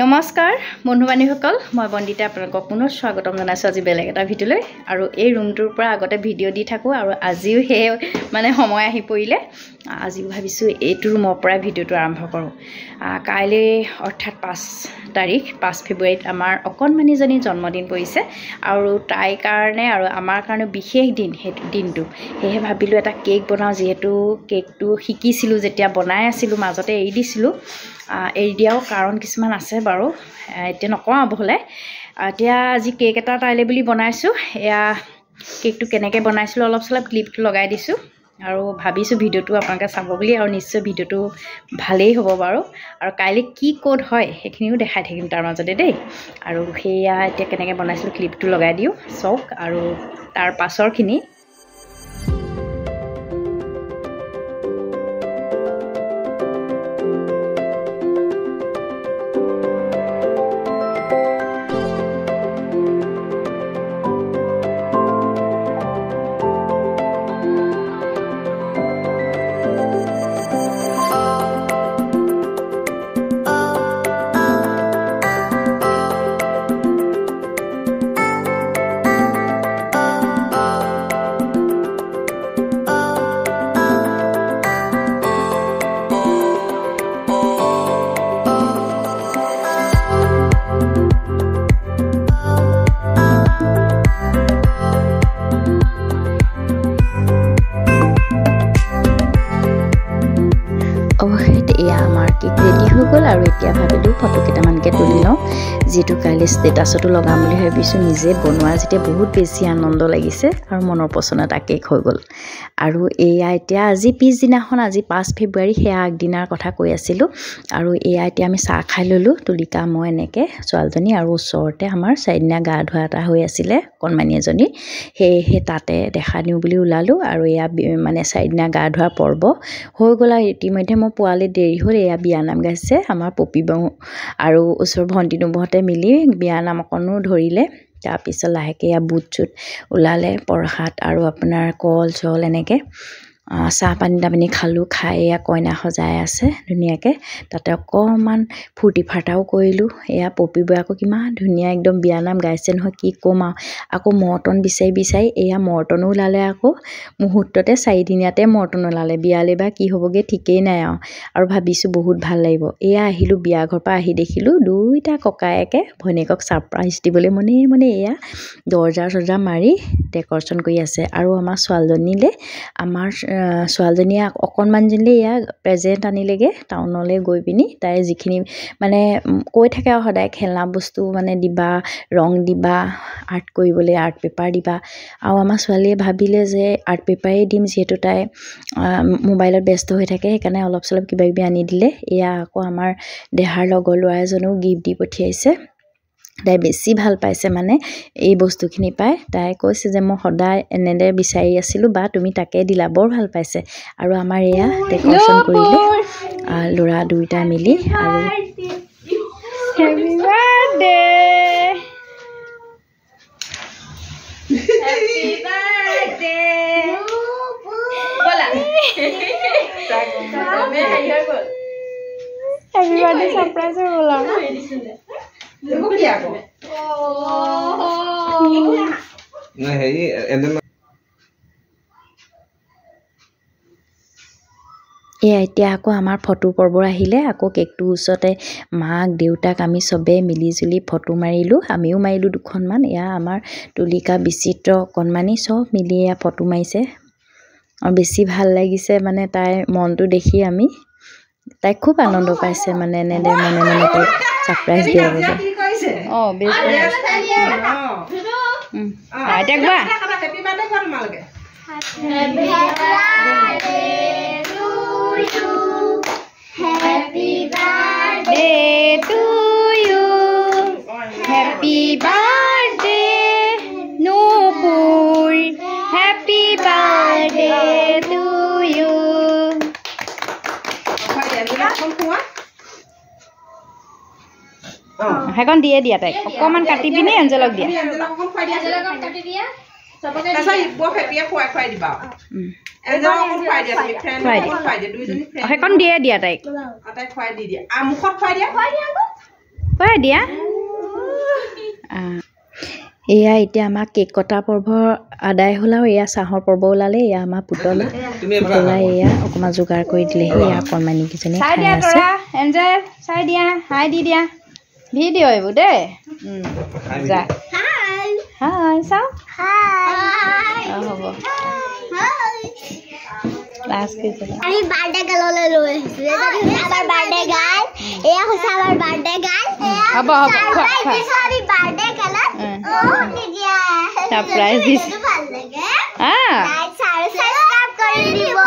নমস্কাৰ বন্ধু-বান্ধৱীসকল মই বন্দিতা আপোনালোকক পুনৰ স্বাগতম জনাইছোঁ আজি বেলেগ এটা ভিডিঅ'লৈ আৰু এই ৰুমটোৰ পৰা আগতে ভিডিঅ' দি থাকোঁ আৰু আজিও সেই মানে সময় আহি পৰিলে আজিও ভাবিছোঁ এইটো ৰুমৰ পৰা ভিডিঅ'টো আৰম্ভ কৰোঁ কাইলৈ অৰ্থাৎ 5 তাৰিখ 5 ফেব্ৰুৱাৰীত আমাৰ অকণমানিজনী জন্মদিন পৰিছে আৰু তাইৰ কাৰণে আৰু আমাৰ কাৰণে বিশেষ দিন সেইটো দিনটো সেয়ে ভাবিলোঁ এটা কেক বনাওঁ যিহেতু কেকটো শিকিছিলোঁ যেতিয়া বনাই আছিলোঁ মাজতে এৰি দিছিলোঁ এৰি দিয়াও কাৰণ কিছুমান আছে বাৰু এতিয়া নকওঁ বহলে এতিয়া আজি কেক এটা তাইলে বুলি বনাইছোঁ এয়া কেকটো কেনেকৈ বনাইছিলোঁ অলপ চলপ ক্লিপটো লগাই দিছোঁ আৰু ভাবিছোঁ ভিডিঅ'টো আপোনালোকে চাব বুলি আৰু নিশ্চয় ভিডিঅ'টো ভালেই হ'ব বাৰু আৰু কাইলৈ কি কোড হয় সেইখিনিও দেখাই থাকিম তাৰ মাজতে দেই আৰু সেয়া এতিয়া কেনেকৈ বনাইছিলোঁ ক্লিপটো লগাই দিওঁ চাওক আৰু তাৰ পাছৰখিনি আমাৰ কেক ৰেডি হৈ গ'ল আৰু এতিয়া ভাবিলোঁ ফটো কেইটামানকৈ তুলি লওঁ যিটো কাইলৈ ষ্টেটাছতো লগাম বুলি ভাবিছোঁ নিজে বনোৱা যেতিয়া বহুত বেছি আনন্দ লাগিছে আৰু মনৰ পচন্দ এটা কেক হৈ গ'ল আৰু এয়া এতিয়া আজি পিছদিনাখন আজি 5 ফেব্ৰুৱাৰী সেয়া আগদিনাৰ কথা কৈ আছিলোঁ আৰু এয়া এতিয়া আমি চাহ খাই ল'লোঁ তুলিকা মই এনেকৈ ছোৱালীজনী আৰু ওচৰতে আমাৰ চাৰিদিনীয়া গা ধোৱা এটা হৈ আছিলে কণমানি এজনী সেয়েহে তাতে দেখা দিওঁ বুলি ওলালোঁ আৰু এয়া মানে চাৰিদিনীয়া গা ধোৱা পৰ্ব হৈ গ'ল আৰু ইতিমধ্যে মই পোৱালি দেৰি হ'ল এয়া বিয়ানাম গাইছে আমাৰ পপী বৌ আৰু ওচৰৰ ভণ্টি নবৌহঁতে মিলি বিয়ানাম অকণো ধৰিলে তাৰপিছত লাহেকৈ এয়া বুট চুট ওলালে প্ৰসাদ আৰু আপোনাৰ কল চল এনেকৈ চাহ পানী খালোঁ খাই এয়া কইনা সজাই আছে ধুনীয়াকৈ তাতে অকণমান ফূৰ্তি ফাৰ্তাও কৰিলোঁ এয়া পপী বৌ আকৌ কিমান ধুনীয়া একদম বিয়ানাম গাইছে নহয় কি ক'ম আৰু আকৌ মৰ্টন বিচাৰি এয়া মৰ্টনো ওলালে আকৌ মুহূৰ্ততে 4 দিনীয়াতে মৰ্টন ওলালে বিয়ালৈ বা কি হ'বগৈ ঠিকেই নাই আৰু ভাবিছোঁ বহুত ভাল লাগিব এয়া আহিলোঁ বিয়া ঘৰৰ পৰা আহি দেখিলোঁ দুইটা ককায়েকে ভনীয়েকক ছাৰপ্ৰাইজ দিবলৈ মনে এয়া দৰ্জা মাৰি ডেক'ৰেশ্যন কৰি আছে আৰু আমাৰ ছোৱালীজনীলৈ আমাৰ ছোৱালীজনীয়ে অকণমানজনীলৈ এয়া প্ৰেজেণ্ট আনিলেগৈ টাউনলৈ গৈ পিনি তাই যিখিনি মানে কৈ থাকে আৰু সদায় খেলনা বস্তু মানে দিবা ৰং দিবা আৰ্ট কৰিবলৈ আৰ্ট পেপাৰ দিবা আৰু আমাৰ ছোৱালীয়ে ভাবিলে যে আৰ্ট পেপাৰেই দিম যিহেতু তাই মোবাইলত ব্যস্ত হৈ থাকে সেইকাৰণে অলপ চলপ কিবাকিবি আনি দিলে এয়া আকৌ আমাৰ দেহাৰ লগৰ ল'ৰা এজনেও গিফ্ট দি পঠিয়াইছে তাই বেছি ভাল পাইছে মানে এই বস্তুখিনি পাই তাই কৈছে যে মই সদায় এনেদৰে বিচাৰি আছিলোঁ বা তুমি তাকে দিলা বৰ ভাল পাইছে আৰু আমাৰ এয়া ডেক'ৰেশ্যন কৰিলে ল'ৰা দুইটা মিলি আৰু হেপী বাৰ্থডে হেপী বাৰ্থডে বলা হেপী বাৰ্থডে সাৰপ্ৰাইজ হৈ গ'ল আৰু এয়া এতিয়া আকৌ আমাৰ ফটো পৰ্ব আহিলে আকৌ কেকটোৰ ওচৰতে মাক দেউতাক আমি চবেই মিলিজুলি ফটো মাৰিলোঁ আমিও মাৰিলোঁ দুখনমান এয়া আমাৰ তুলিকা বিচিত্ৰ অকণমানি চব মিলি এয়া ফটো মাৰিছে আৰু বেছি ভাল লাগিছে মানে তাইৰ মনটো দেখি আমি তাই খুব আনন্দ পাইছে মানে এনেদৰে মনে তাইক ছাৰপ্ৰাইজ দিয়া বাবে বেছ এতিয়া কোৱা Happy birthday to you. Happy birthday, Nupur. Happy birthday to you. সেইখন দিয়ে দিয়া তাইক অকণমান কাটি পিনি এঞ্জেলক দিয়া সেইখন দিয়ে দিয়া তাইক হয় দিয়া এয়া এতিয়া আমাৰ কেক কটা পৰ্ব আদায় হ'ল আৰু এয়া চাহৰ পৰ্ব ওলালে এয়া আমাৰ পুতলা এয়া অকণমান যোগাৰ কৰি দিলেহি এয়া অকণমানিকেইজনী খাই আছে এঞ্জেল চাই দিয়া হাই দি দিয়া ভিডিঅ' এইবোৰ দেই যা হাই চাওঁ হ'ব আমি বাৰ্থডে গাললৈ লৈ আহিছোঁ আমাৰ বাৰ্থডে গাল এয়া হৈছে আমাৰ বাৰ্থডে গাল হ'ব আমি বাৰ্থডে গালত সাৰপ্ৰাইজ দিছে ভাল লাগে লাইক সাবস্ক্ৰাইব কৰি দিব